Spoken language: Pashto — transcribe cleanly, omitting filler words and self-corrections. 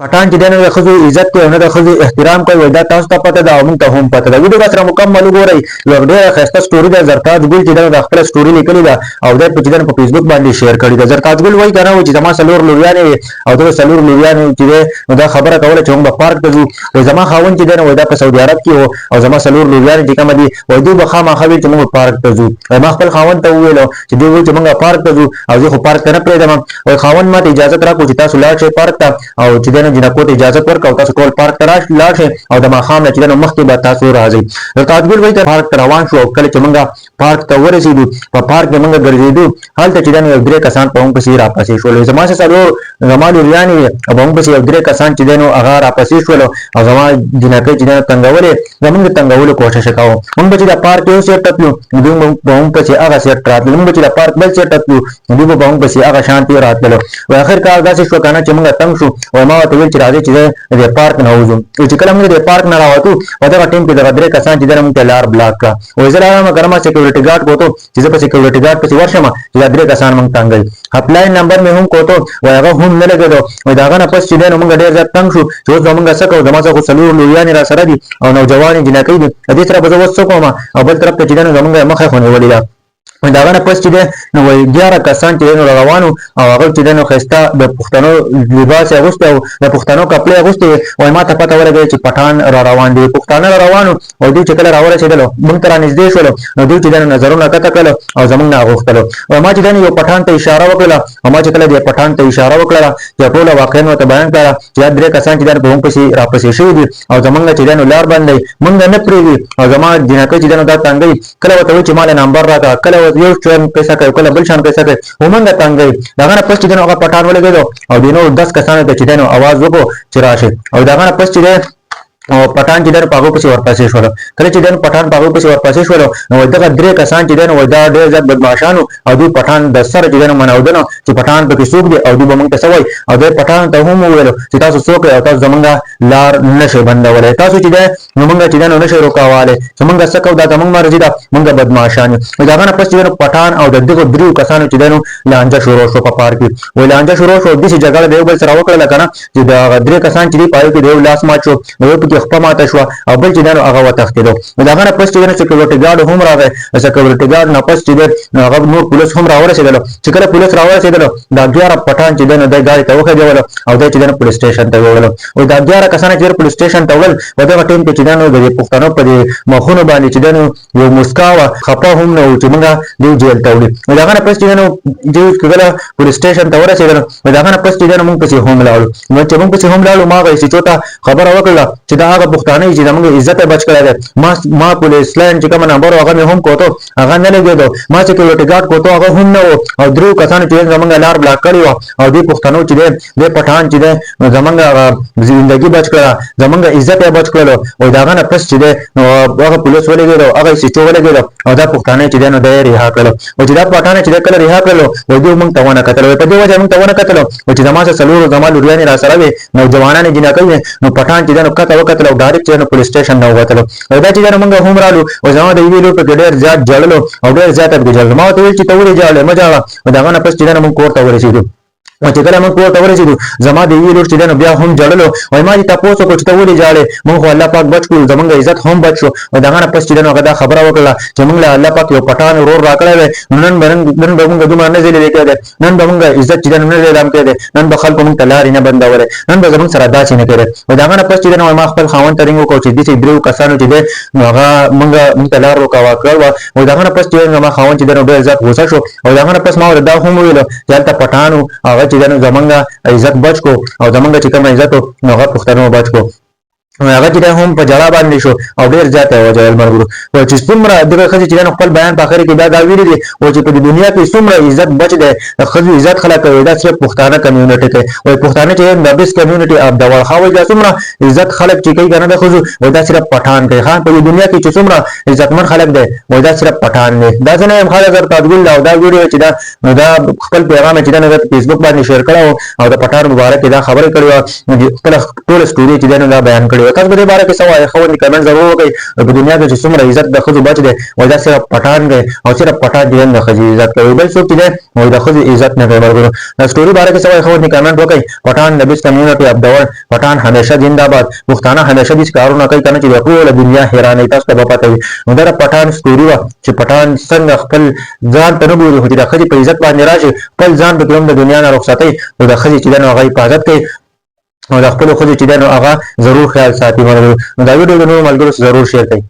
پټان چې دنه د خزو عزت کوي نه د خزو احترام کوي دا تاسو ته پته ده او موږ ته هم پته ده. ویډیو سره مکمل وګورئ. یو ډېره ښایسته سټوري ده. زرتاج ګل چې د خپل سټوري لیکلې ده او د په فیسبوک باندې شیر کړې ده. زرتاج ګل وایي کنه چې زما سلور لوریانې او د سلور لوریانې چې نو دا خبره کوله چې موږ په پارک ته ځو. زما خاوند چې دنه وای دا په سعودي عرب کې او زما سلور لوریانې چې کوم دي وای دوی به خامخا وي چې موږ پارک ته ځو. ما خپل خاوند ته وویل چې دوی وایي چې موږ پارک ته ځو او زه خو پارک ته نه پرېږدم. او خاوند ماته اجازه راکړه چې تاسو لاړ شئ پارک ته او چې دنه جنکو ته اجازه ورکړه تاسو ټول پارک ته لاړ شئ او د ماښام نه چې دنه مخکې به تاسو راځئ. زرتاج ګل وایي پارک ته روان شو او کله چې موږ پارک ته ورسېدو په پارک کې موږ ګرځېدو هلته چې دنه یو درې کسان په موږ پسې راپسې شول. زما سره څلور زما لوریانې په موږ پسې یو درې کسان چې دنه هغه راپسې شول او زما جنکۍ چې دنه تنګولې زموږ د تنګولو کوشش یې کاوه. موږ به چې د پارک یو سیټ ته تلو دوی به موږ پسې هغه سیټ ته راتلل. موږ به چې د پارک بل سیټ ته تلو دوی به موږ پسې هغه شانتې راتللو. و آخر کار داسې شو که نه چې موږ تنګ شو او ما ورته وویل چې راځئ چې د پارک نه وځو. چې کله موږ د پارک نه راوتو په دغه ټیم کې دغه درې کسان چې دنه موږ ته لار بلاک کړه. وایي زه راغلم که نه ما سیکورټي ګارډ کوتو چې زه په سیکورټي ګارډ پسې ورشم چې دا درې کسان موږ تنګوي. هپلاین نمبر مې هم کوتو وایي هغه هم نه لګېدو. وایي د هغه نه پس چې دی نو موږ ډېر زیات تنګ شو چې اوس به موږ څه کوو. زما څخه خو څلور لوریانې را سره دي او نوجوانې جنکۍ دي. د دې سره به زه اوس څه کوم او بل طرف ته چې دی نو زموږ مخه خو نیولې ده. دا غنه پس چې نو وای 11 کسان چې نو روانو او هغه چې نو خسته د پښتنو لباس اغوسته او د پښتنو کپڑے اغوسته وای ما ته پته ولګی چې پټان را روان دي. پښتانه را روانو او دوی چې کله راورسېدل موږ ته را نږدې شول نو دوی چې نظرونه کته کړل او زموږ نه غوښتل. او ما چې یو پټان ته اشاره وکړه او ما چې کله د پټان ته اشاره وکړه چې ټول واقعا ته بیان کړه چې درې کسان چې په موږ پسې راپسې شوي دي او زموږ چې نو لار باندې موږ نه پریږي او زما جنکۍ چې دا تنګي کله وته چې مال نمبر راکړه کله یو شان پیسې کوي کله بل شان پیسې کوي ومنګه تنګي داغه نه پس چې هغه پټان ولګېدو او دینو 10 کسانو ته چې دینو आवाज وکړو چې راشه او داغه نه پس چې او پټان چې در پاغو پسې ورپسې شول. کله چې دن پټان پاغو پسې ورپسې شول نو دغه درې کسان چې دن وای دا ډېر ځات بدمعشانو او دوی پټان د سر چې دن مناودنه چې پټان پکې څوک دی او دوی به موږ ته سوای او دوی پټان ته هم وویل چې تاسو څوک او تاسو زمونږه لار نشئ بندولای تاسو چې ده نو موږ چې دن نشئ روکاواله چې موږ څه کوو دا زمونږ مرزي ده موږ بدمعشان یو دا نه پس چې پټان او دغه درې کسانو چې دنو لانجه شروع شو په پارک کې وای لانجه شروع شو د دې جګړه د یو بل سره وکړه کنه چې دا درې کسان چې پای کې د لاس ماچو نو په خپل ماته شو او بل چې دنو هغه وتښتېدو. دا غنه پس چې سکیورټي ګارد هم راغی سکیورټي ګارد نه پس چې هغه نور پولیس هم راورسېدل. چې کله پولیس راورسېدل دا 11 پټان چې دنو د ګاډي ته وخېدل او د چې دنو پولیس سټیشن ته وړل او دا 11 کسان چې پولیس سټیشن ته وړل په دغه ټیم کې چې دنو د پښتنو په مخونو باندې چې دنو یو مسکا وا خپه هم نو چې موږ دی جیل ته وړل. دا غنه پس چې دنو د کله پولیس سټیشن ته ورسېدل دا غنه پس چې دنو موږ پسې هم لاړو نو چې موږ پسې هم لاړو ما غوښتي چې تا خبره وکړه چې دا هغه پښتانه چې موږ عزت بچ کړی دی ما پولیس لاین چې کوم نمبر هغه مې هم کوتو هغه نه لګېدو ما سکیورټي ګارد کوتو هغه هم نه او درو کسانو چې زمونږ لار بلاک کړی و او دوی پښتنو چې د پټان چې زمونږ ژوندګي بچ کړه زمونږ عزت یې بچ کړلو او داغه نه پس چې هغه پولیس ولګېدو هغه سیټو ولګېدو او دا پښتانه چې نو د رها کړلو او چې دا پټانه چې کله رها کړلو و دوی موږ ته ونه کتل په دې وجه موږ ته ونه کتل او چې زما سره څلور زما لوریانې را سره وي نو ځوانانې جنکۍ نو پټان چې نو کته وکتل او ډایرکټ نو پولیس سټیشن نه وته او دا چې موږ هم رالو او زما د ویلو په ډېر زیات جړلو او ډېر زیات په جړل ما ته ویل چې ته ولې جړل ما جړل دا نه پس چې موږ کور ته ورسېدو چې کله موږ کور ته ورسېدو زما د ویلو چې بیا هم جړلو او ما دې تاسو کو چې ته ولې جړل موږ الله پاک بچ کړو زمونږ عزت هم بچ شو او دا نه پس چې هغه دا خبره وکړه چې موږ له الله پاک یو پټان ورور راکړی نن به موږ دومره نه زیلې کېده نن به موږ عزت چې نه اعلان کېده نن به خلکو موږ تلاري نه بندوله نن به زموږ سره داسې نه کېده او دا نه پس چې ما خپل خاوند ته رنګ وکړ چې دې درو کسانو چې هغه موږ تلار وکاوه کړو او دا نه پس چې ما خاوند چې ډېر عزت غوسه شو او دا نه پس ما دا هم ویل چې تل پټانو هغه چې زمونږ عزت بچ کو او زمونږ چې کوم عزت نو هغه پښتنو بچ کو هغه چې هم په جړه باندې شو او ډېر زیات وجه مرګو او چې څومره دغه خځې چې خپل بیان په اخر کې دا ویلي دي او چې په دنیا کې څومره عزت بچ دی خځې عزت خلک کوي دا صرف پښتانه کمیونټي کوي او پښتانه چې د بیس کمیونټي اپ دا ورخاوي دا څومره عزت خلک چې کوي کنه د خځو او دا صرف پټان کوي خان په دنیا کې چې څومره عزتمن خلک دی او دا صرف پټان نه دا ځنه هم خلک زرتاج ګل او دا ویډیو چې دا خپل پیغام چې د فیسبوک باندې شیر کړو او د پټان مبارک دا خبره کړو خپل ټول سټوري چې دا بیان کړو جوړه. تاسو په دې باره کې څه وایي؟ خو کمنټ ضرور وکړئ. په دنیا کې چې څومره عزت د ښځو بچ دی وایي دا صرف پټان دی او صرف پټان دی د ښځې عزت کوي، بل څوک چې دی وایي د ښځې عزت نه کوي. ملګرو د سټوري باره کې څه وایي؟ خو کمنټ وکړئ. پټان د بیس کمیونټي اف د ورلد، پټان همیشه زنده باد. پښتانه همیشه دې کارونه کوي کنه چې د ټول دنیا حیرانې. تاسو ته به پته وي نو دا پټان سټوري وه چې پټان څنګه خپل ځان ته نه ګوري خو چې د ښځې په عزت باندې راشي خپل ځان پکې هم د دنیا نه رخصتوي نو د ښځې چې دی نو هغه حفاظت کوي او د خپلو ښځو چې دی نو هغه ضرور خیال ساتي. نو دا ویډیو د نورو ملګرو سره ضرور شیر کړئ.